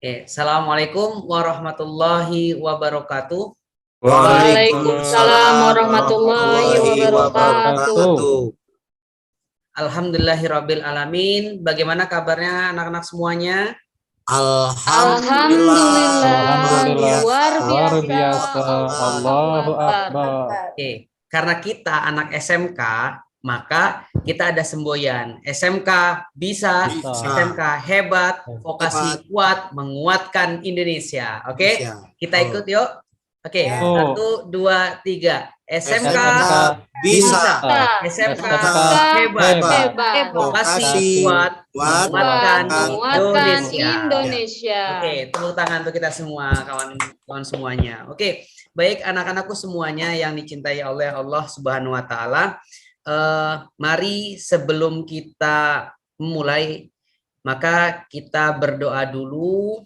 Assalamualaikum warahmatullahi wabarakatuh. Waalaikumsalam warahmatullahi wabarakatuh. Alhamdulillahirabbil alamin. Bagaimana kabarnya anak-anak semuanya? Alhamdulillah. Luar biasa. Allahu Akbar. Oke, karena kita anak SMK, maka kita ada semboyan. SMK bisa. SMK hebat, vokasi kuat, menguatkan Indonesia. Oke, kita ikut yuk. Oke, 1, 2, 3. SMK bisa. SMK hebat, vokasi kuat, menguatkan Indonesia. Oke, tepuk tangan untuk kita semua, kawan-kawan semuanya. Oke, baik anak-anakku semuanya yang dicintai oleh Allah Subhanahu wa taala. Mari sebelum kita memulai, maka kita berdoa dulu.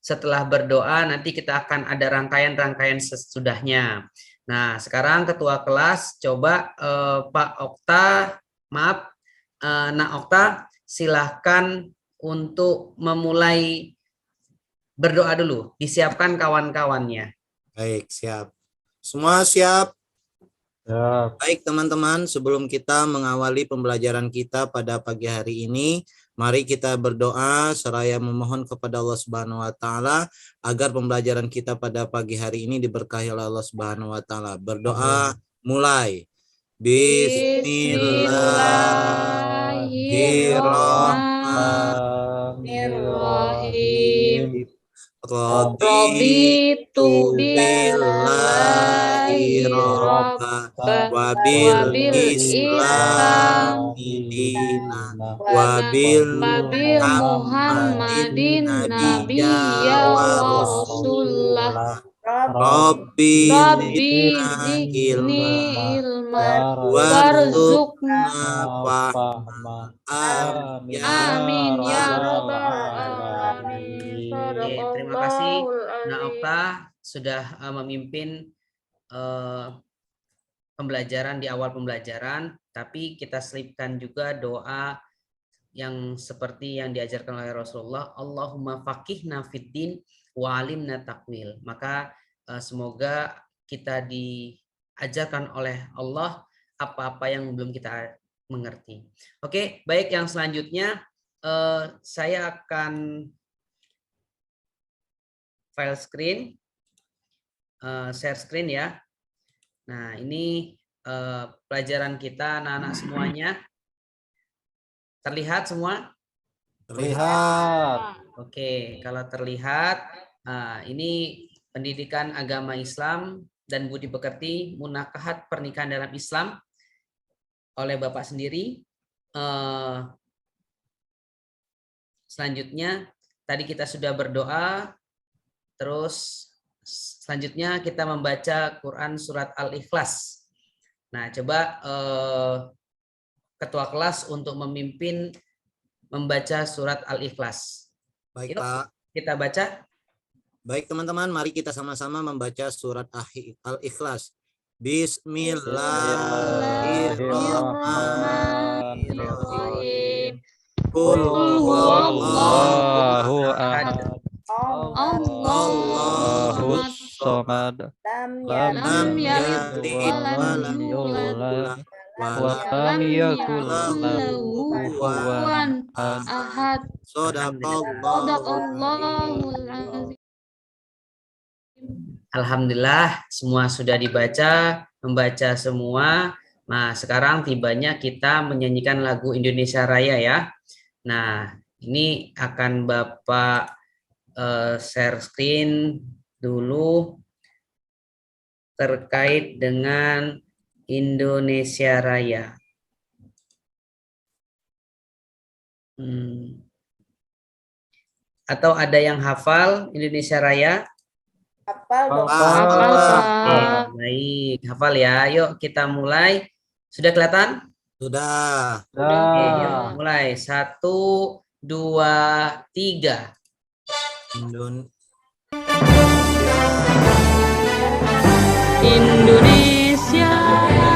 Setelah berdoa nanti kita akan ada rangkaian-rangkaian sesudahnya. Nah, sekarang ketua kelas coba Pak Okta, maaf, Nak Okta, silahkan untuk memulai berdoa dulu. Disiapkan kawan-kawannya. Baik, siap. Semua siap? Baik teman-teman, sebelum kita mengawali pembelajaran kita pada pagi hari ini, mari kita berdoa seraya memohon kepada Allah Subhanahu wa taala agar pembelajaran kita pada pagi hari ini diberkahi oleh Allah Subhanahu wa taala. Berdoa mulai. Bismillahirrahmanirrahim. Raditu billahi rabba wa bil islami dina wa bil muhammadin nabiyya wa rasulallah. Rabbi zidni ilma warzuqna fahma. Amin ya rabbal alamin. Terima kasih Nak Okta sudah memimpin pembelajaran di awal pembelajaran, tapi kita selipkan juga doa yang seperti yang diajarkan oleh Rasulullah, Allahumma faqihna fiddin wa alimna takwil. Maka semoga kita diajarkan oleh Allah apa-apa yang belum kita mengerti. Oke, baik, yang selanjutnya saya akan file screen, share screen ya. Nah, ini pelajaran kita anak-anak semuanya. Terlihat semua? Terlihat. Oke, kalau terlihat, ini pendidikan agama Islam dan budi pekerti munakahat pernikahan dalam Islam oleh Bapak sendiri. Selanjutnya, tadi kita sudah berdoa, terus selanjutnya kita membaca Quran surat Al-Ikhlas. Nah, coba ketua kelas untuk memimpin membaca surat Al-Ikhlas. Baik, yuk, Pak. kita baca. Baik teman-teman, mari kita sama-sama membaca surat Al-Ikhlas. Bismillahirrahmanirrahim. Qul huwallahu ahad. Allahus samad. Lam yalid wa lam yulad wa lam yakul lahu kufuwan ahad. Shadaqallahul azim. Alhamdulillah, semua sudah membaca semua. Nah, sekarang tibanya kita menyanyikan lagu Indonesia Raya ya. Nah, ini akan Bapak share screen dulu terkait dengan Indonesia Raya. Atau ada yang hafal Indonesia Raya? Hafal. Baik, hafal ya. Yuk kita mulai. Sudah kelihatan? Sudah. Oke, yuk mulai. 1, 2, 3. Indonesia Raya.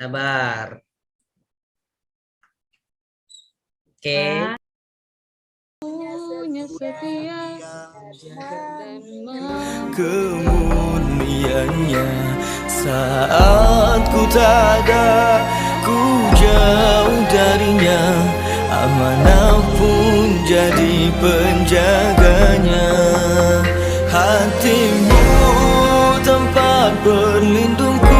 Sabar. Oke. Punya setia dan Kemuliaannya saat ku tak ada, ku jauh darinya, amanah pun jadi penjaganya. Hatimu tempat berlindungku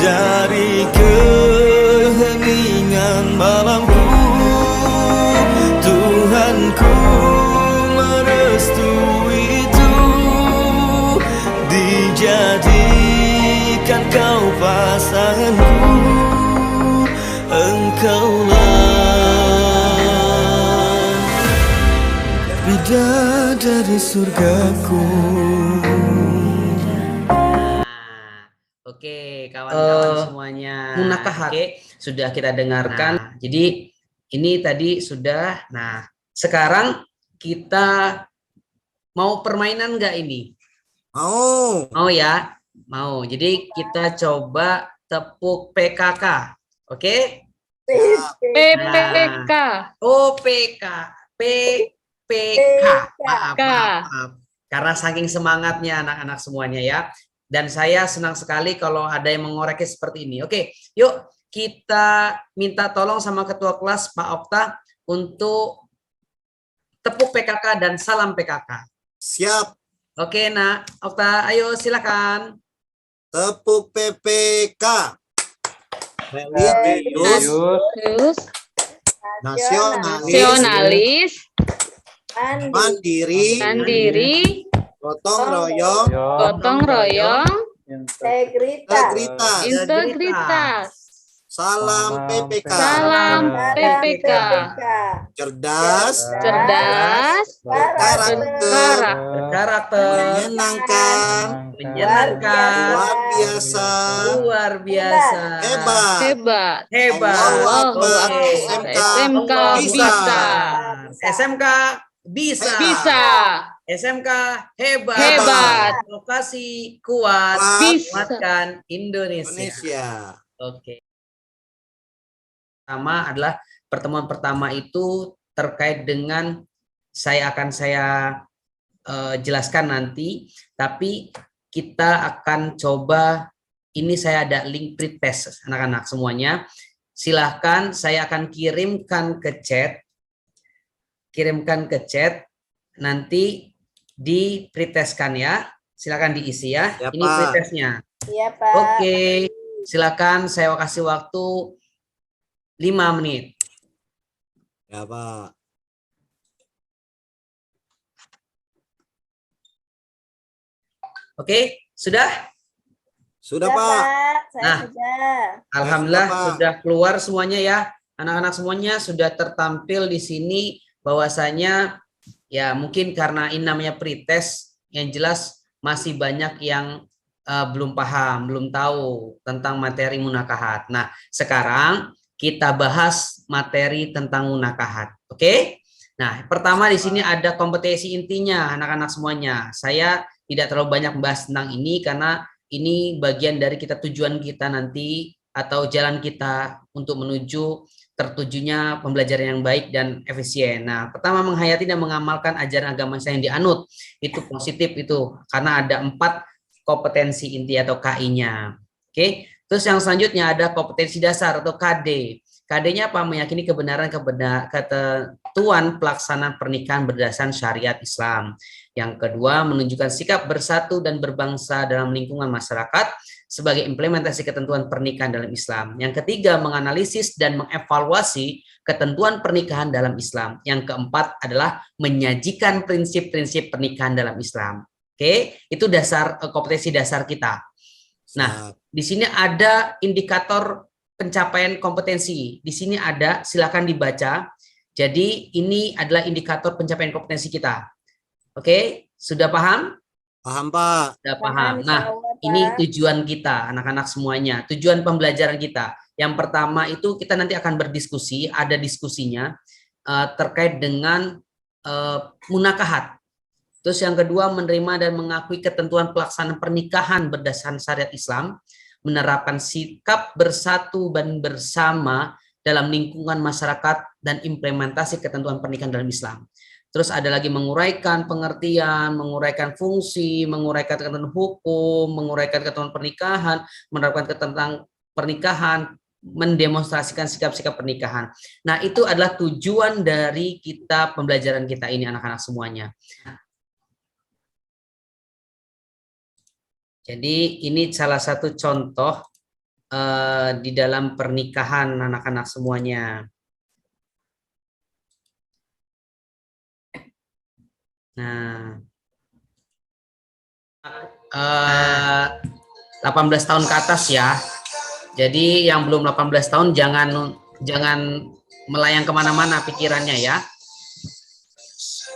dari keheningan malamku. Tuhanku merestui itu, dijadikan kau pasanganku. Engkaulah bidadari surgaku. Oke, kawan-kawan semuanya. Munakahat. Oke, sudah kita dengarkan. Jadi ini tadi sudah. Nah, sekarang kita mau permainan nggak ini? Mau. Mau ya? Mau. Jadi kita coba tepuk PKK. Oke? PPK. Oh, PPK. Maaf. Karena saking semangatnya anak-anak semuanya ya. Dan saya senang sekali kalau ada yang mengoreksi seperti ini. Oke, yuk kita minta tolong sama ketua kelas Pak Okta untuk tepuk PKK dan salam PKK. Siap. Oke, nah, Okta, ayo silakan. Tepuk PPK. Religius, Terus nasionalis, nasionalis, mandiri, mandiri, gotong royong, gotong royong, integritas. integritas. Salam PPK. Salam PPK. Cerdas, Cerdas, berkarakter, Berkarakter, menyenangkan, menyenangkan, luar biasa, hebat, hebat. Allahu Akbar. Oke. SMK bisa. bisa. SMK bisa. Bisa. SMK hebat. Hebat. Lokasi kuat. Bisa. Kuatkan Indonesia. Indonesia. Oke. Pertama adalah pertemuan pertama itu terkait dengan saya jelaskan nanti, tapi kita akan coba ini saya ada link pretest anak-anak semuanya. Silahkan saya akan kirimkan ke chat nanti di pretestkan ya. Silahkan diisi ya. Ya, ini Pak. pretestnya. Iya, Pak. Oke, silakan saya kasih waktu 5 menit. Ya, Pak. Oke, sudah? Sudah, Pak. Saya Nah. sudah. Alhamdulillah Pak. sudah keluar semuanya ya. Anak-anak semuanya sudah tertampil di sini bahwasanya ya mungkin karena ini namanya pretest, yang jelas masih banyak yang belum paham, belum tahu tentang materi munakahat. Nah, sekarang kita bahas materi tentang munakahat. Oke? Nah, pertama di sini ada kompetensi intinya anak-anak semuanya. Saya tidak terlalu banyak membahas tentang ini karena ini bagian dari tujuan kita nanti atau jalan kita untuk menuju tertujunya pembelajaran yang baik dan efisien. Nah, pertama menghayati dan mengamalkan ajaran agama saya yang dianut. Itu positif itu karena ada 4 kompetensi inti atau KI-nya. Oke. Terus yang selanjutnya ada kompetensi dasar atau KD. KD-nya apa? Meyakini ketentuan pelaksanaan pernikahan berdasarkan syariat Islam. Yang kedua, menunjukkan sikap bersatu dan berbangsa dalam lingkungan masyarakat sebagai implementasi ketentuan pernikahan dalam Islam. Yang ketiga, menganalisis dan mengevaluasi ketentuan pernikahan dalam Islam. Yang keempat adalah menyajikan prinsip-prinsip pernikahan dalam Islam. Oke, itu dasar kompetensi dasar kita. Nah, di sini ada indikator pencapaian kompetensi. Di sini ada, silakan dibaca. Jadi ini adalah indikator pencapaian kompetensi kita. Oke, sudah paham? Paham, Pak. Sudah paham. Nah, ini tujuan kita, anak-anak semuanya. Tujuan pembelajaran kita. Yang pertama itu kita nanti akan berdiskusi, ada diskusinya terkait dengan munakahat. Terus yang kedua, menerima dan mengakui ketentuan pelaksanaan pernikahan berdasarkan syariat Islam. menerapkan sikap bersatu dan bersama dalam lingkungan masyarakat dan implementasi ketentuan pernikahan dalam Islam. Terus ada lagi menguraikan pengertian, menguraikan fungsi, menguraikan ketentuan hukum, menguraikan ketentuan pernikahan, menerapkan ketentuan pernikahan, mendemonstrasikan sikap-sikap pernikahan. Nah, itu adalah tujuan dari kita pembelajaran kita ini anak-anak semuanya. Jadi ini salah satu contoh di dalam pernikahan anak-anak semuanya. Nah, 18 tahun ke atas ya. Jadi yang belum 18 tahun jangan melayang kemana-mana pikirannya ya.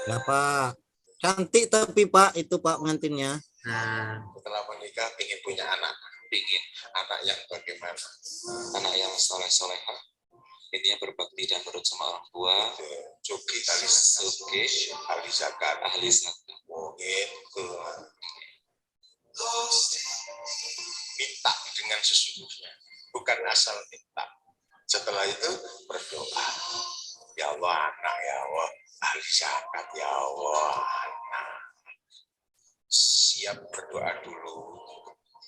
Ya Pak, cantik tapi Pak itu Pak pengantinnya. Nah, setelah menikah ingin punya anak, ingin anak yang bagaimana? Anak yang soleh-solehah, ini yang berbakti dan menurut sama orang tua, suki ahli zakat, mungkin minta dengan sesungguhnya, bukan asal minta. Setelah itu berdoa, ya Allah anak, ya Allah ahli zakat, ya Allah anak. Siap berdoa dulu,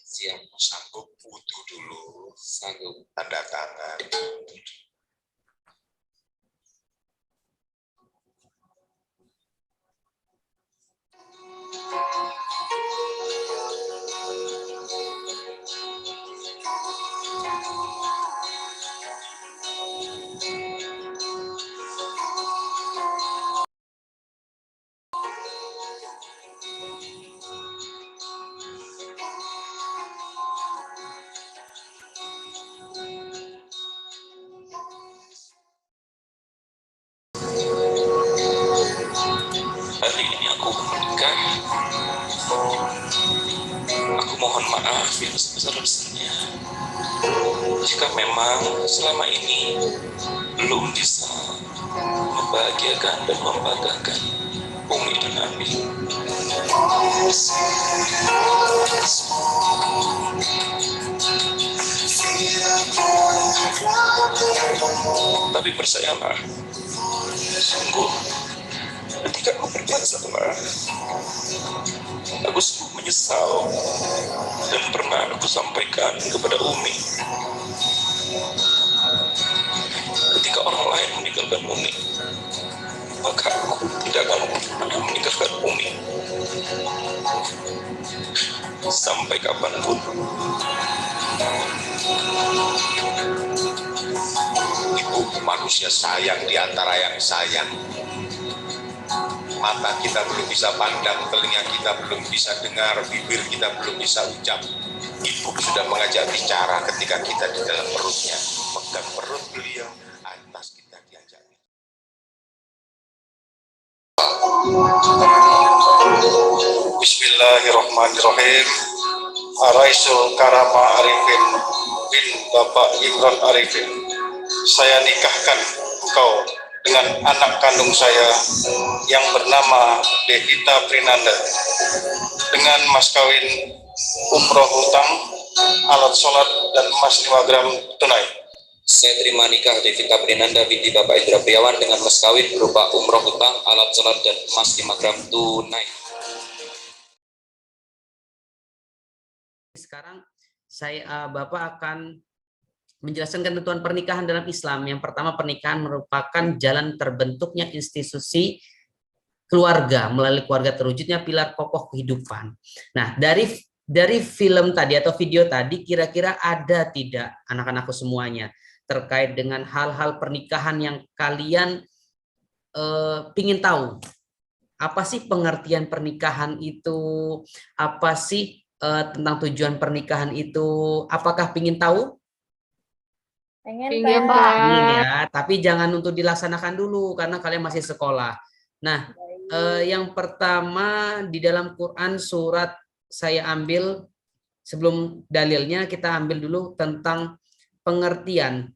siap sanggup wudhu dulu, sanggup tanda tangan. Hari ini aku menikah. Aku mohon maaf yang sebesar-besarnya jika memang selama ini belum bisa membahagiakan dan membanggakan Umi dan Abi. Tapi percayalah, sungguh ketika aku berbuat sama, aku sungguh menyesal dan pernah aku sampaikan kepada Umi. Ketika orang lain meninggalkan Umi, maka aku tidak akan pernah meninggalkan Umi sampai kapanpun. Ibu manusia sayang di antara yang sayang. Mata kita belum bisa pandang, telinga kita belum bisa dengar, bibir kita belum bisa ucap. Ibu sudah mengajak bicara ketika kita di dalam perutnya, pegang perut beliau, atas kita diajak. Bismillahirrahmanirrahim. Araisul Karama Arifin bin Bapak Imran Arifin. Saya nikahkan engkau dengan anak kandung saya yang bernama Devita Prinanda dengan mas kawin umroh hutang, alat sholat, dan emas 5 gram tunai. Saya terima nikah Devita Prinanda binti Bapak Indra Priawan dengan mas kawin berupa umroh hutang, alat sholat, dan emas 5 gram tunai. sekarang Bapak akan menjelaskan ketentuan pernikahan dalam Islam. Yang pertama, pernikahan merupakan jalan terbentuknya institusi keluarga melalui keluarga terwujudnya pilar kokoh kehidupan. Nah, dari film tadi atau video tadi, kira-kira ada tidak anak-anakku semuanya terkait dengan hal-hal pernikahan yang kalian pingin tahu? Apa sih pengertian pernikahan itu? Apa sih tentang tujuan pernikahan itu? Apakah pingin tahu? Pengen, Pak. Ingin ya, tapi jangan untuk dilaksanakan dulu karena kalian masih sekolah. Nah, yang pertama di dalam Quran surat saya ambil sebelum dalilnya, kita ambil dulu tentang pengertian.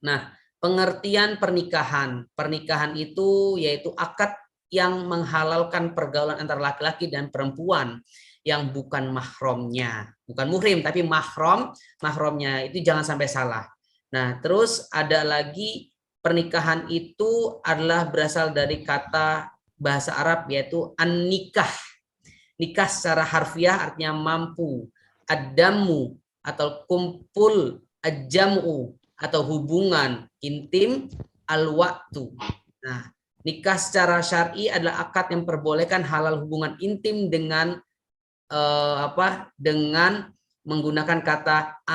Nah, pengertian pernikahan. Pernikahan itu yaitu akad yang menghalalkan pergaulan antara laki-laki dan perempuan yang bukan mahramnya, bukan muhrim tapi mahramnya itu jangan sampai salah. Nah, terus ada lagi pernikahan itu adalah berasal dari kata bahasa Arab yaitu an-nikah. Nikah secara harfiah artinya mampu, ad-damu atau kumpul, ad-jam'u atau hubungan intim, al-waktu. Nah, nikah secara syar'i adalah akad yang perbolehkan halal hubungan intim dengan dengan menggunakan kata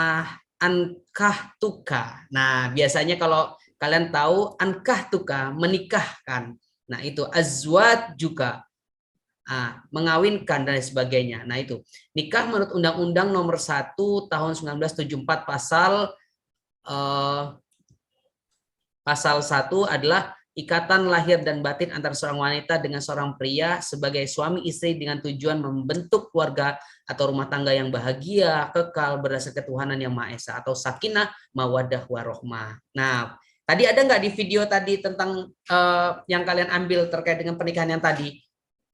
ankahtuka. Nah, biasanya kalau kalian tahu ankahtuka menikahkan. Nah, itu azwaj juga mengawinkan dan sebagainya. Nah, itu nikah menurut Undang-Undang Nomor 1 Tahun 1974 pasal 1 adalah ikatan lahir dan batin antara seorang wanita dengan seorang pria sebagai suami istri dengan tujuan membentuk keluarga atau rumah tangga yang bahagia, kekal berdasarkan ketuhanan yang Maha Esa atau sakinah, mawaddah warohmah. Nah, tadi ada nggak di video tadi tentang yang kalian ambil terkait dengan pernikahan yang tadi?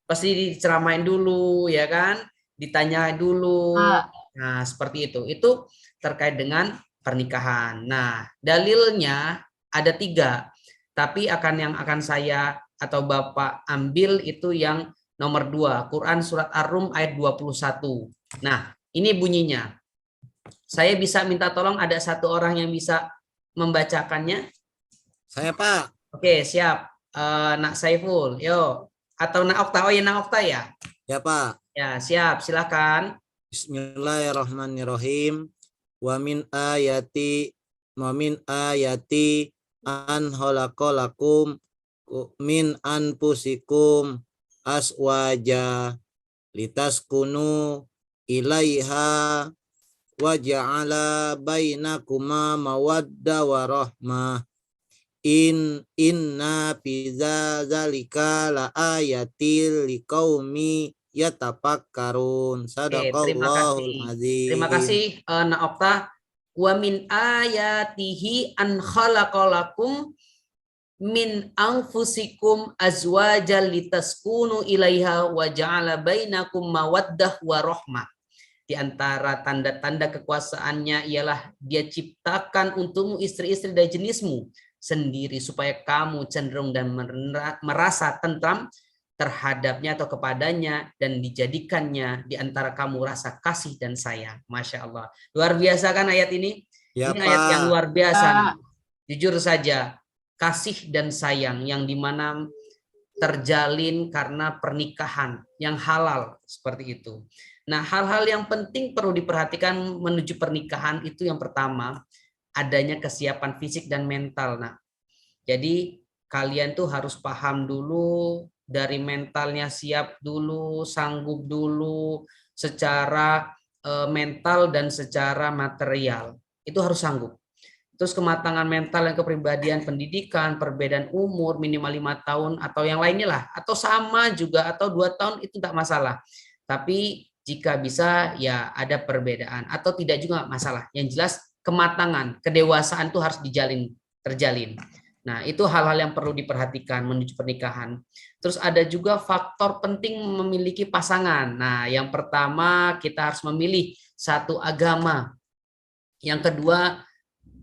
Pasti diceramain dulu, ya kan? Ditanyain dulu. Nah, seperti itu. Itu terkait dengan pernikahan. Nah, dalilnya ada 3. Tapi yang akan saya atau Bapak ambil itu yang nomor 2. Quran Surat Ar-Rum ayat 21. Nah, ini bunyinya. Saya bisa minta tolong ada satu orang yang bisa membacakannya? Saya, Pak. Oke, siap. Nak Saiful, yo. Atau Nak Okta? Oh ya, Nak Okta ya? Ya, Pak. Ya, siap. Silakan. Bismillahirrahmanirrahim. Wa min ayati an khalaqalakum min anfusikum aswaja litaskunu ilaiha wa ja'ala bainakuma mawadda wa rahmah. Inna fi dzalika la ayatil liqaumi yatafakkarun. Sadaqallahul azim. Terima kasih Nak Okta. Wa min ayatihi an khalaqalakum min anfusikum azwajal litaskunu ilaiha wa ja'ala bainakum mawaddah wa rahmah. Di antara tanda-tanda kekuasaannya ialah Dia ciptakan untukmu istri-istri dari jenismu sendiri supaya kamu cenderung dan merasa tentram terhadapnya atau kepadanya dan dijadikannya di antara kamu rasa kasih dan sayang. Masya Allah. Luar biasa kan ayat ini? Ya, ini Pak. ayat yang luar biasa. Jujur saja, kasih dan sayang yang dimana terjalin karena pernikahan yang halal seperti itu. Nah, hal-hal yang penting perlu diperhatikan menuju pernikahan itu yang pertama, adanya kesiapan fisik dan mental. Nah, jadi kalian tuh harus paham dulu, dari mentalnya siap dulu, sanggup dulu secara mental dan secara material. Itu harus sanggup. Terus kematangan mental dan kepribadian, pendidikan, perbedaan umur minimal 5 tahun atau yang lainnya lah, atau sama juga atau 2 tahun itu tidak masalah. Tapi jika bisa ya ada perbedaan atau tidak juga masalah. Yang jelas kematangan, kedewasaan itu harus terjalin. Nah, itu hal-hal yang perlu diperhatikan menuju pernikahan. Terus ada juga faktor penting memiliki pasangan. Nah, yang pertama kita harus memilih satu agama. Yang kedua,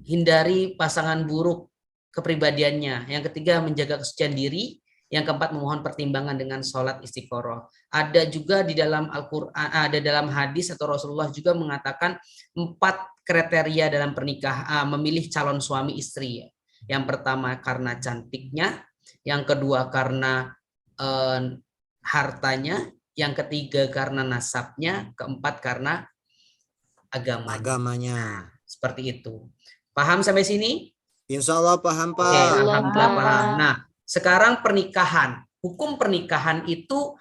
hindari pasangan buruk kepribadiannya. Yang ketiga, menjaga kesucian diri. Yang keempat, memohon pertimbangan dengan sholat istiqoroh. Ada juga di dalam Al-Quran, ada dalam hadis atau Rasulullah juga mengatakan 4 kriteria dalam pernikahan, memilih calon suami istri. Yang pertama karena cantiknya, yang kedua karena hartanya, yang ketiga karena nasabnya, keempat karena agamanya. Seperti itu. Paham sampai sini? Insya Allah paham, Pak. Oke, alhamdulillah paham. Nah, sekarang pernikahan. Hukum pernikahan itu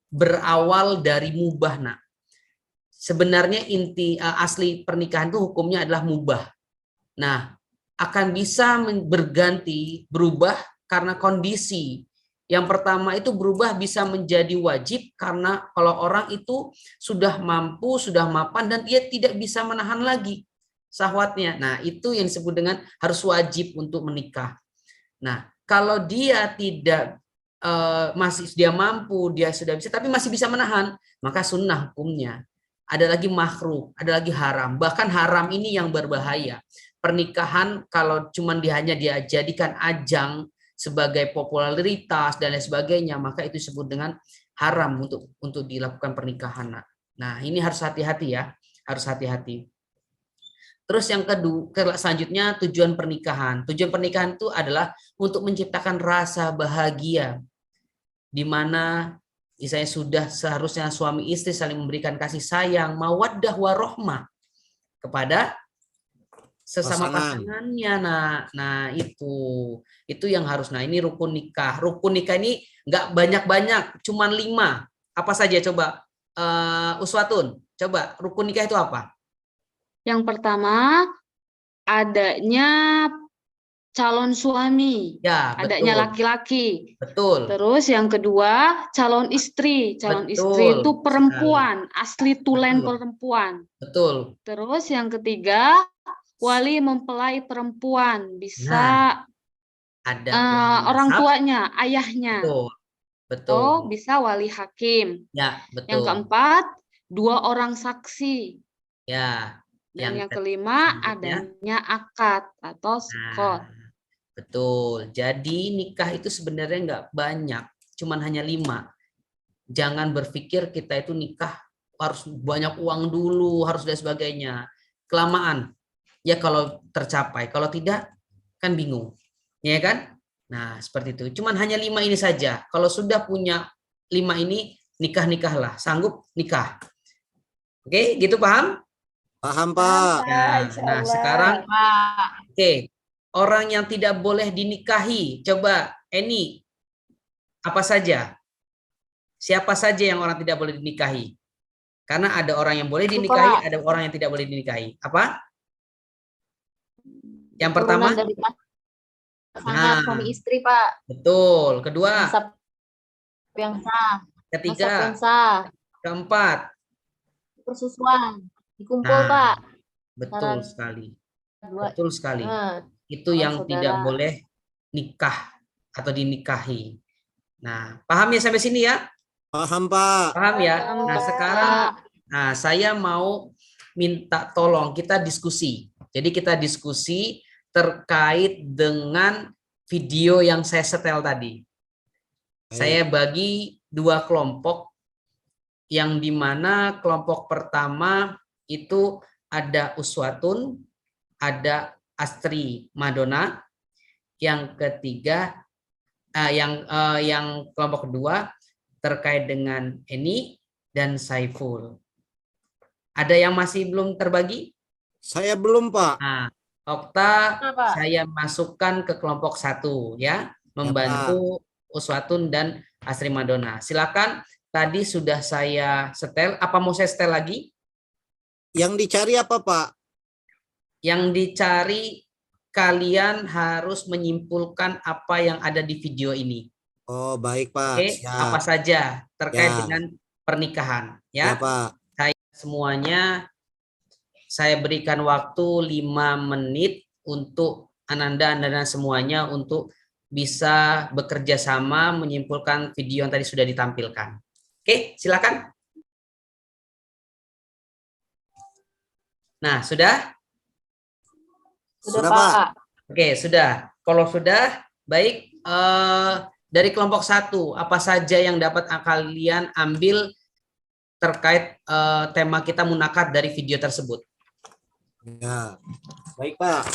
berawal dari mubah, nak. Sebenarnya inti asli pernikahan itu hukumnya adalah mubah. Nah, akan bisa berganti, berubah karena kondisi. Yang pertama itu berubah bisa menjadi wajib karena kalau orang itu sudah mampu, sudah mapan dan dia tidak bisa menahan lagi syahwatnya. Nah, itu yang disebut dengan harus wajib untuk menikah. Nah, kalau dia tidak masih dia mampu, dia sudah bisa, tapi masih bisa menahan, maka sunnah hukumnya. Ada lagi makruh, ada lagi haram. Bahkan haram ini yang berbahaya. Pernikahan kalau cuman hanya dia jadikan ajang sebagai popularitas dan lain sebagainya, maka itu disebut dengan haram untuk dilakukan pernikahan. Nah, ini harus hati-hati ya, harus hati-hati. Terus yang kedua, selanjutnya tujuan pernikahan. Tujuan pernikahan itu adalah untuk menciptakan rasa bahagia, di mana misalnya sudah seharusnya suami istri saling memberikan kasih sayang, mawaddah warohmah kepada sesama pasangannya. Nah itu yang harus. Nah, ini rukun nikah. Rukun nikah ini nggak banyak-banyak, cuman 5. Apa saja coba? Uswatun, coba rukun nikah itu apa? Yang pertama, adanya calon suami, Ya, betul. adanya laki-laki. Betul. Terus yang kedua, calon istri. Calon istri Betul itu perempuan, asli tulen Betul. perempuan. Betul. Terus yang ketiga, wali mempelai perempuan, bisa Ada orang nasab. tuanya, ayahnya. Betul. Betul. Atau bisa wali hakim. Ya, betul. Yang keempat, 2 orang saksi. Ya. Dan yang kelima, adanya akad atau skot. Betul. Jadi nikah itu sebenarnya nggak banyak, cuman hanya 5. Jangan berpikir kita itu nikah harus banyak uang dulu, harus dan sebagainya. Kelamaan. Ya kalau tercapai, kalau tidak kan bingung. Ya kan? Nah, seperti itu. Cuman hanya 5 ini saja. Kalau sudah punya 5 ini, nikah-nikahlah. Sanggup nikah. Oke, gitu paham? Paham, Pak. Ya, nah sekarang oke. Orang yang tidak boleh dinikahi, coba Eni, apa saja? Siapa saja yang orang tidak boleh dinikahi? Karena ada orang yang boleh dinikahi, ada orang yang tidak boleh dinikahi. Apa? Yang pertama? Dari pasangan suami istri, Pak. Betul. Kedua? Nasab yang sah. Ketiga? Nasab yang sah. Keempat? Persusuan. Dikumpul, Pak. Betul sekali. Dua. Betul sekali. Itu yang tidak boleh nikah atau dinikahi. Nah, paham ya sampai sini ya? Paham, Pak. Paham ya? Nah, sekarang saya mau minta tolong kita diskusi. Jadi kita diskusi terkait dengan video yang saya setel tadi. Saya bagi 2 kelompok, yang dimana kelompok pertama itu ada Uswatun, ada Astri Madonna. Yang ketiga, yang kelompok kedua terkait dengan Eni dan Saiful. Ada yang masih belum terbagi? Saya belum, Pak. Nah, Okta, saya masukkan ke kelompok 1 ya, membantu Uswatun dan Astri Madonna. Silakan. Tadi sudah saya setel. Apa mau saya setel lagi? Yang dicari apa, Pak? Yang dicari kalian harus menyimpulkan apa yang ada di video ini. Oh, baik, Pak. Oke, apa saja terkait dengan pernikahan, ya. Pak. Semuanya saya berikan waktu 5 menit untuk Ananda dan semuanya untuk bisa bekerja sama menyimpulkan video yang tadi sudah ditampilkan. Oke, silakan. Nah, sudah? Sudah, Pak. Oke, sudah. Kalau sudah, baik. Dari kelompok 1, apa saja yang dapat kalian ambil terkait tema kita munakad dari video tersebut? Ya, baik, Pak.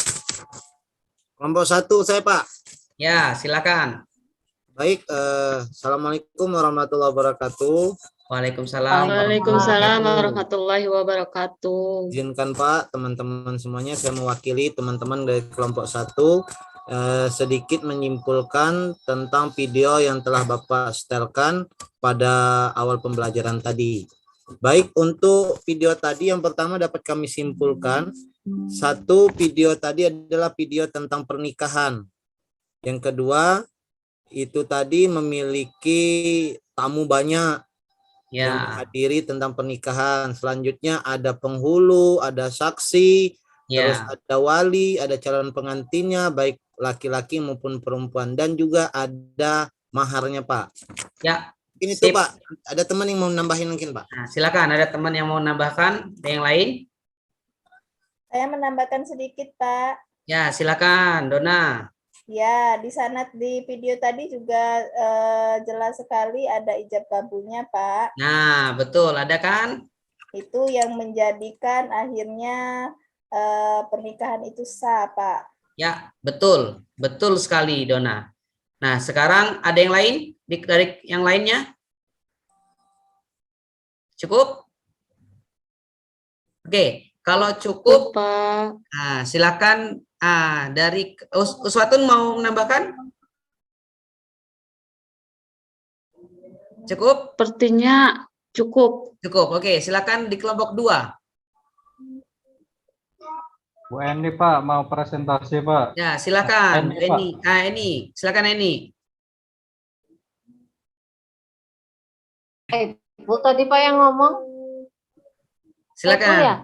Kelompok 1 saya, Pak. Ya, silakan. Baik, Assalamualaikum warahmatullahi wabarakatuh. Waalaikumsalam. Waalaikumsalam warahmatullahi wabarakatuh. Izinkan, Pak, teman-teman semuanya, saya mewakili teman-teman dari kelompok 1 sedikit menyimpulkan tentang video yang telah Bapak setelkan pada awal pembelajaran tadi. Baik, untuk video tadi yang pertama dapat kami simpulkan, 1 video tadi adalah video tentang pernikahan. Yang kedua, itu tadi memiliki tamu banyak yang menghadiri tentang pernikahan. Selanjutnya ada penghulu, ada saksi, terus Ya. ada wali, ada calon pengantinnya, baik laki-laki maupun perempuan, dan juga ada maharnya, Pak. Ya. Ini tuh Sip. Pak, ada teman yang mau nambahin mungkin, Pak. Nah, silakan ada teman yang mau nambahkan, ada yang lain? Saya menambahkan sedikit, Pak. Ya, silakan, Dona. Ya, di sana di video tadi juga jelas sekali ada ijab kabulnya, Pak. Nah, betul, ada kan? Itu yang menjadikan akhirnya pernikahan itu sah, Pak. Ya, betul. Betul sekali, Dona. Nah, sekarang ada yang lain? Dari yang lainnya? Cukup? Oke, kalau cukup, Pak. nah, silakan. Dari Uswatun mau menambahkan? Cukup? Sepertinya cukup. Cukup. Oke, silakan di kelompok 2. Bu Eni Pak, mau presentasi Pak. Ya, silakan. Eni, Pak. Eni, silakan Eni. Bu tadi Pak yang ngomong. Silakan. Betul ya?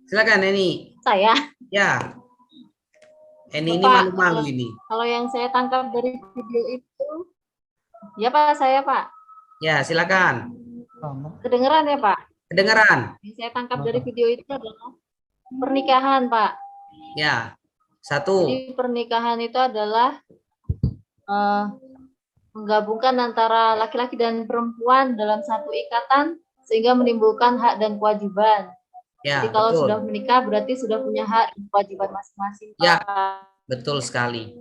Silakan Eni. Saya. Ya. Eni ini Bapak, malu-malu ini. Kalau yang saya tangkap dari video itu, ya Pak, saya Pak. Ya, silakan. Kedengeran ya Pak? Kedengaran? Yang saya tangkap dari video itu adalah pernikahan Pak. Ya. 1. Jadi pernikahan itu adalah menggabungkan antara laki-laki dan perempuan dalam satu ikatan sehingga menimbulkan hak dan kewajiban. Ya, Jadi kalau betul. sudah menikah berarti sudah punya hak dan kewajiban masing-masing. Ya. Pak. Betul sekali.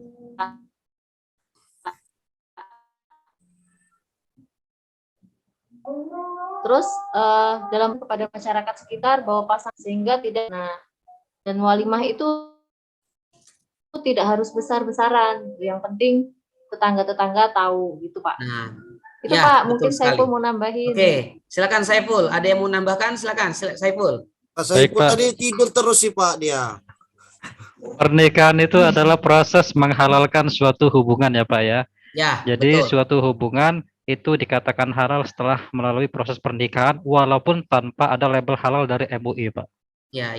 Terus dalam kepada masyarakat sekitar bahwa pasangan sehingga tidak dan walimah itu tidak harus besar-besaran. Yang penting tetangga-tetangga tahu gitu Pak. Nah, Itu ya, Pak, betul mungkin sekali. Saiful mau nambahin. Oke, silakan Saiful. Ada yang mau nambahkan? Silakan Saiful. Pak Saiful Baik, Pak. tadi tidur terus sih Pak dia. Pernikahan itu adalah proses menghalalkan suatu hubungan ya Pak ya. Ya, Jadi betul. suatu hubungan itu dikatakan halal setelah melalui proses pernikahan walaupun tanpa ada label halal dari MUI Pak. Ya,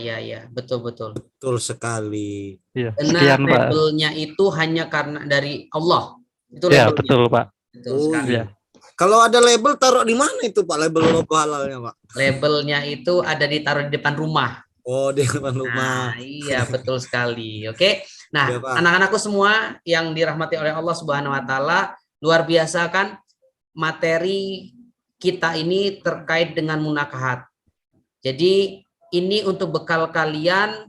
betul. Betul sekali. Iya, Karena sekian Pak. labelnya itu hanya karena dari Allah. Itu Ya, labelnya. betul Pak. Betul Oh, sekali. iya. Kalau ada label taruh di mana itu Pak, label logo halalnya Pak? Labelnya itu ada ditaruh di depan rumah. Oh, di depan rumah. Nah, iya betul sekali. Oke. Nah, Iya, Pak. anak-anakku semua yang dirahmati oleh Allah Subhanahu wa taala, luar biasa kan materi kita ini terkait dengan munakahat. Jadi, ini untuk bekal kalian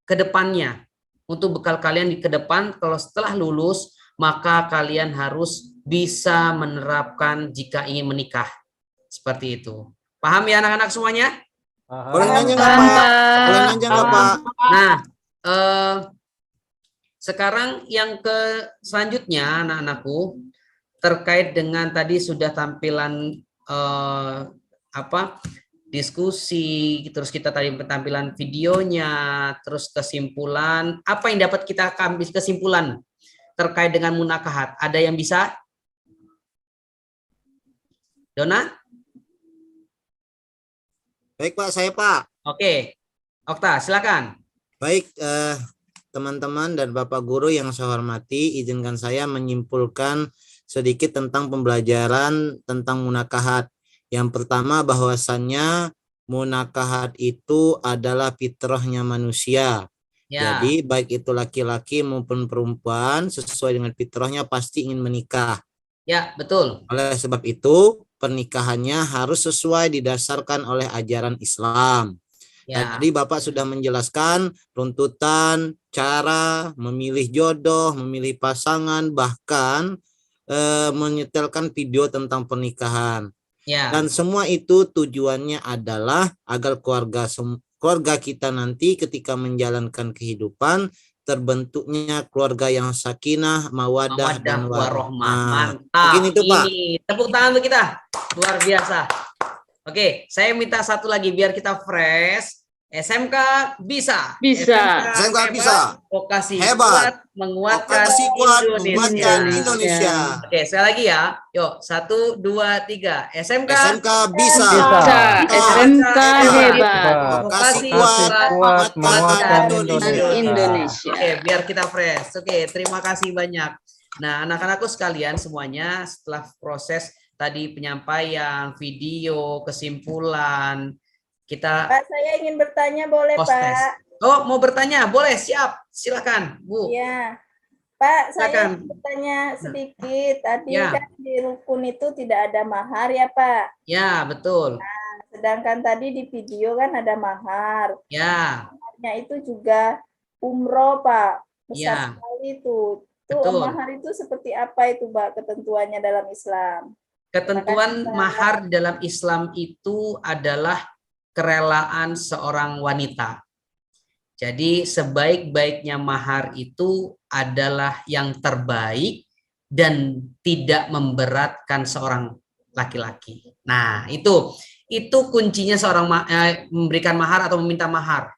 ke depannya. Untuk bekal kalian di ke depan kalau setelah lulus, maka kalian harus bisa menerapkan jika ingin menikah. Seperti itu. Paham ya anak-anak semuanya? Boleh nanya nggak Pak? Boleh nanya nggak Pak? Nah, sekarang yang selanjutnya anak-anakku terkait dengan tadi sudah tampilan diskusi, terus kita tadi tampilan videonya, terus kesimpulan, apa yang dapat kita ambil kesimpulan terkait dengan munakahat? Ada yang bisa? Dona? Baik Pak, saya Pak. Oke. Okta, silakan. Baik, teman-teman dan Bapak Guru yang saya hormati, izinkan saya menyimpulkan sedikit tentang pembelajaran tentang munakahat. Yang pertama, bahwasannya munakahat itu adalah fitrahnya manusia. Ya. Jadi baik itu laki-laki maupun perempuan sesuai dengan fitrahnya pasti ingin menikah. Ya, betul. Oleh sebab itu pernikahannya harus sesuai didasarkan oleh ajaran Islam. Ya. Tadi Bapak sudah menjelaskan runtutan, cara memilih jodoh, memilih pasangan, bahkan menyetelkan video tentang pernikahan. Ya. Dan semua itu tujuannya adalah agar keluarga kita nanti ketika menjalankan kehidupan terbentuknya keluarga yang sakinah, mawadah dan warahmah. Mantap. Mungkin itu Pak. Ini tepuk tangan untuk kita. Luar biasa. Oke, saya minta satu lagi biar kita fresh. SMK bisa. Bisa. SMK hebat, bisa. Vokasi Hebat. kuat menguatkan Vokasi kuat Indonesia. menguatkan Indonesia. Oke, sekali lagi ya. Yuk, 1, 2, 3. SMK SMK bisa. Bisa. SMK hebat. Vokasi kuat menguatkan Indonesia. Indonesia. Oke, biar kita fresh. Oke, terima kasih banyak. Nah, anak-anakku sekalian semuanya, setelah proses tadi penyampaian, video, kesimpulan, kita Pak, saya ingin bertanya boleh post-tes. Pak? Oh, mau bertanya? Boleh, siap. Silakan, Bu. Iya. Pak, saya Silakan. ingin bertanya sedikit. Tadi Ya. kan di rukun itu tidak ada mahar ya Pak. Ya, betul. Sedangkan tadi di video kan ada mahar. Ya, Maharnya itu juga umroh Pak. Ya. Besar sekali itu. Itu Betul. mahar itu seperti apa itu Pak ketentuannya dalam Islam? ketentuan Terima kasih, Pak. mahar di dalam Islam itu adalah kerelaan seorang wanita. Jadi sebaik-baiknya mahar itu adalah yang terbaik dan tidak memberatkan seorang laki-laki. Nah, itu kuncinya seorang memberikan mahar atau meminta mahar.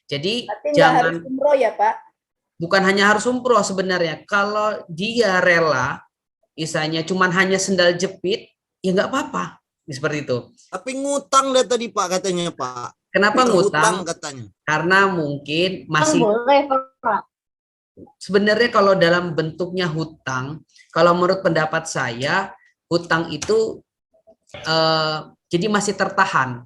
Jadi Tapi nggak jangan harus umroh ya Pak? bukan hanya harus umroh sebenarnya. Kalau dia rela, misalnya cuman hanya sendal jepit, ya nggak apa-apa. Seperti itu. Tapi ngutang deh tadi Pak katanya Pak. Kenapa ngutang? Katanya. Karena mungkin masih Boleh Pak. sebenarnya kalau dalam bentuknya hutang, kalau menurut pendapat saya, hutang itu jadi masih tertahan.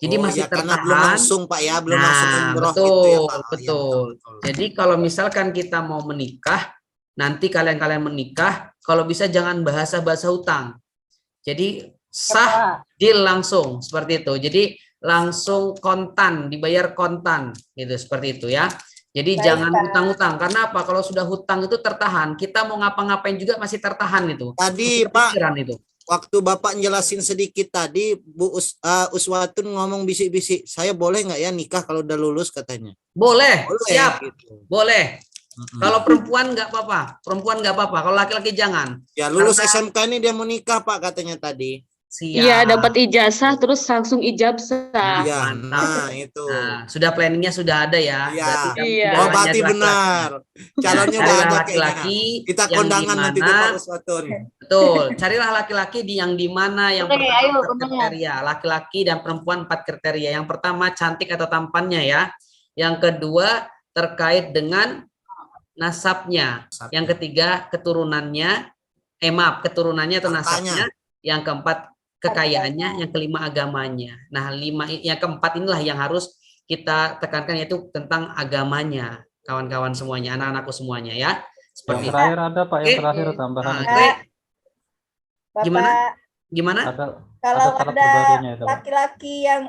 Jadi masih karena tertahan. belum langsung Pak ya, belum langsung umroh betul, gitu ya Pak. betul. Jadi kalau misalkan kita mau menikah, nanti kalian menikah, kalau bisa jangan bahasa-bahasa hutang. Jadi sah deal langsung seperti itu. Jadi langsung kontan, dibayar kontan gitu seperti itu ya. Jadi Baik, jangan Pak. hutang-hutang. Karena apa? Kalau sudah hutang itu tertahan. Kita mau ngapa-ngapain juga masih tertahan itu. Tadi Masih Pak, kepikiran itu. waktu Bapak jelasin sedikit tadi, Bu Uswatun ngomong bisik-bisik, saya boleh nggak ya nikah kalau udah lulus katanya? Boleh, Boleh. siap. Gitu. Boleh. Kalau perempuan nggak apa-apa. Perempuan nggak apa-apa. Kalau laki-laki jangan. Ya lulus Karena- SMK ini dia mau nikah Pak katanya tadi. Siap. Iya, dapat ijazah terus langsung ijabsah. Iya, mantap. nah itu. Nah, sudah planningnya sudah ada ya. Iya. Berarti Iya. tidak Oh hanya berarti laki-laki. benar. Calonnya udah Carilah ada kayaknya. laki-laki Kita yang kondangan nanti tuh dimana- Pak Uswatun. Betul. Carilah laki-laki yang di mana yang Oke, pertama ayo, 4 kemana? kriteria. Laki-laki dan perempuan 4 kriteria. Yang pertama cantik atau tampannya ya. Yang kedua terkait dengan nasabnya. Yang ketiga keturunannya. Keturunannya atau Hartanya. nasabnya. Yang keempat kekayaannya. Yang kelima agamanya. Nah, yang keempat inilah yang harus kita tekankan, yaitu tentang agamanya. Kawan-kawan semuanya, anak-anakku semuanya ya. Seperti Yang itu. terakhir ada Pak, yang Oke. terakhir tambahan. Nah, Greg, Bapak, Gimana? gimana? Ada kalau syarat ada terbarunya itu, Pak. laki-laki yang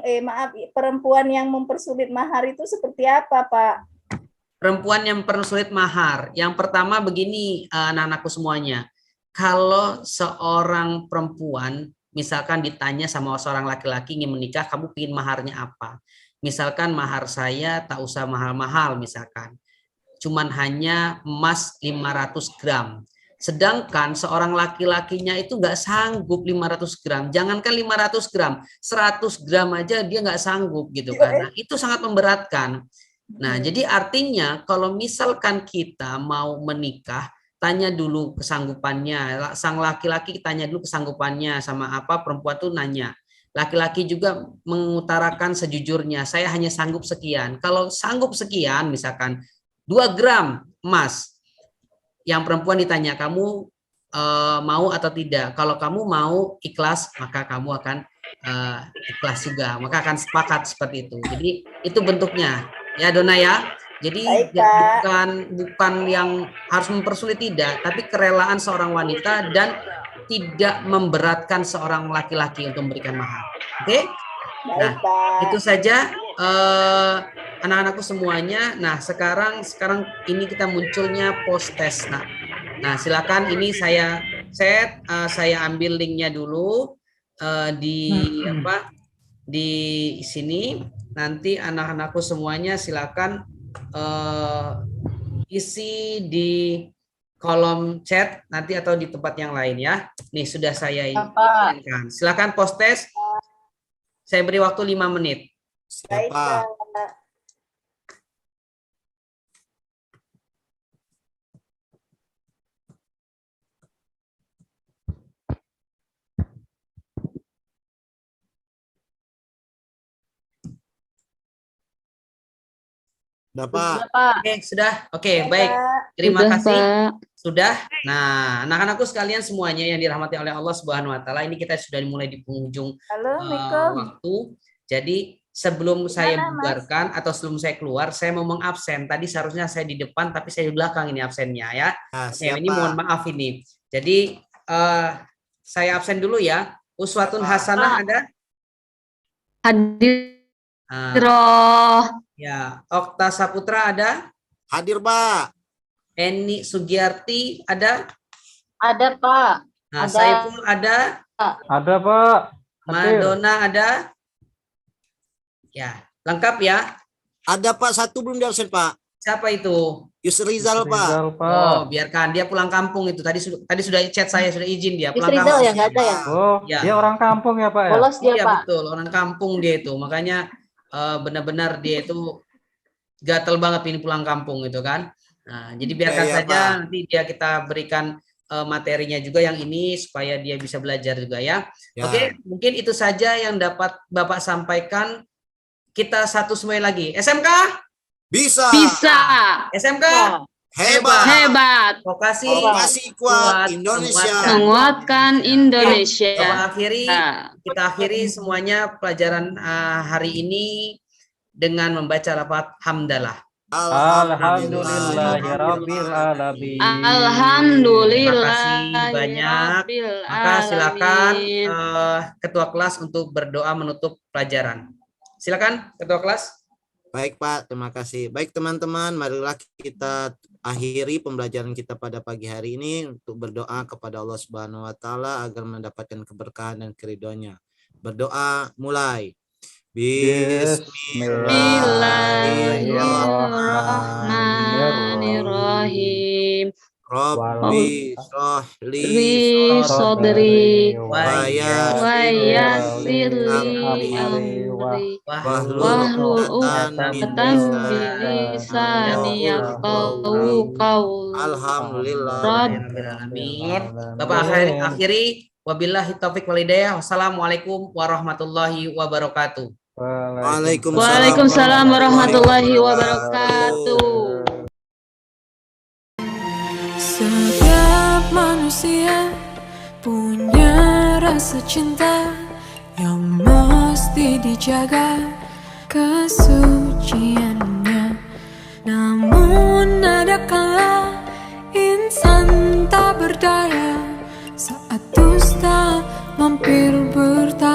perempuan yang mempersulit mahar itu seperti apa Pak? Perempuan yang persulit mahar. Yang pertama begini, anak-anakku semuanya. Kalau seorang perempuan misalkan ditanya sama seorang laki-laki ingin menikah, kamu pingin maharnya apa? Misalkan mahar saya tak usah mahal-mahal misalkan. Cuman hanya emas 500 gram. Sedangkan seorang laki-lakinya itu nggak sanggup 500 gram. Jangankan 500 gram, 100 gram aja dia nggak sanggup gitu kan. Nah, itu sangat memberatkan. Nah, jadi artinya kalau misalkan kita mau menikah, tanya dulu kesanggupannya. Sang laki-laki tanya dulu kesanggupannya sama apa, perempuan tuh nanya. Laki-laki juga mengutarakan sejujurnya, saya hanya sanggup sekian. Kalau sanggup sekian, misalkan 2 gram emas, yang perempuan ditanya, kamu mau atau tidak? Kalau kamu mau ikhlas, maka kamu akan ikhlas juga, maka akan sepakat seperti itu. Jadi itu bentuknya, ya Dona ya. Jadi Baik, Pak. bukan yang harus mempersulit, tidak, tapi kerelaan seorang wanita dan tidak memberatkan seorang laki-laki untuk memberikan mahar. Oke? Baik Pak. Itu saja anak-anakku semuanya. Nah, sekarang ini kita munculnya post test. Nah, silakan ini saya set, saya ambil linknya dulu di sini. Nanti anak-anakku semuanya silakan isi di kolom chat nanti atau di tempat yang lain ya. Nih sudah saya inginkan. Silakan post test. Saya beri waktu 5 menit. Baik Siapa? Pak. Udah, Pak. Sudah, Pak. Oke, sudah. Oke, Ya, baik. Pak. Terima Sudah, kasih. Pak. Sudah. Nah, anak-anakku sekalian semuanya yang dirahmati oleh Allah Subhanahu wa taala, ini kita sudah mulai di penghujung Halo, Miko. waktu. Jadi sebelum saya Gimana, Mas? bubarkan atau sebelum saya keluar, saya mau mengabsen. Tadi seharusnya saya di depan, tapi saya di belakang ini absennya ya. Nah, Oke, ini siapa? mohon maaf ini. Jadi saya absen dulu ya. Uswatun Siapa? hasanah ada? Hadir. Ah, ya. Okta Saputra ada? Hadir, Pak. Eni Sugiyarti ada? Ada, Pak. Nah, Ada. Saiful ada? Ada, Pak. Madonna ada? Ya, lengkap ya. Ada, Pak. Satu belum di absen, Pak. Siapa itu? Yusrizal, Pak. Rizal, Pak. Oh, biarkan dia pulang kampung itu. Tadi sudah chat saya, sudah izin dia pulang Rizal kampung. ya, nggak ada ya? Oh, Ya. dia orang kampung ya, Pak ya? Bolos dia, Iya Pak. betul, orang kampung dia itu. Makanya benar-benar dia itu gatel banget ini pulang kampung itu kan. Nah, jadi biarkan Iya, saja Pak. nanti dia kita berikan materinya juga yang ini supaya dia bisa belajar juga ya. Ya. Oke, mungkin itu saja yang dapat Bapak sampaikan. Kita satu semuanya lagi. SMK? Bisa. Bisa. SMK? Hebat. Hebat. Vokasi Vokasi kuat kuat, Indonesia. Menguatkan Bapak Indonesia. akhiri, Nah, kita akhiri semuanya pelajaran hari ini dengan membaca lafaz hamdalah. Alhamdulillahirabbil alamin. Alhamdulillah. Terima kasih banyak. Maka silakan ketua kelas untuk berdoa menutup pelajaran. Silakan ketua kelas. Baik, Pak, terima kasih. Baik, teman-teman, marilah kita akhiri pembelajaran kita pada pagi hari ini untuk berdoa kepada Allah Subhanahu wa taala agar mendapatkan keberkahan dan keridhoannya. Berdoa mulai. Bismillahirrahmanirrahim. Rabbi shrahli Ri sodri wa wa yassir li amri amri wahlul uqdatan min Katan lisani bilisani yafqahu qaul. Alhamdulillah. Amin. Bapak akhiri wabillahi taufik walhidayah. Wassalamualaikum warahmatullahi wabarakatuh. Waalaikumsalam warahmatullahi wabarakatuh. Setiap manusia punya rasa cinta yang mesti dijaga kesuciannya. Namun ada kala insan tak berdaya saat dusta mampir bertanya.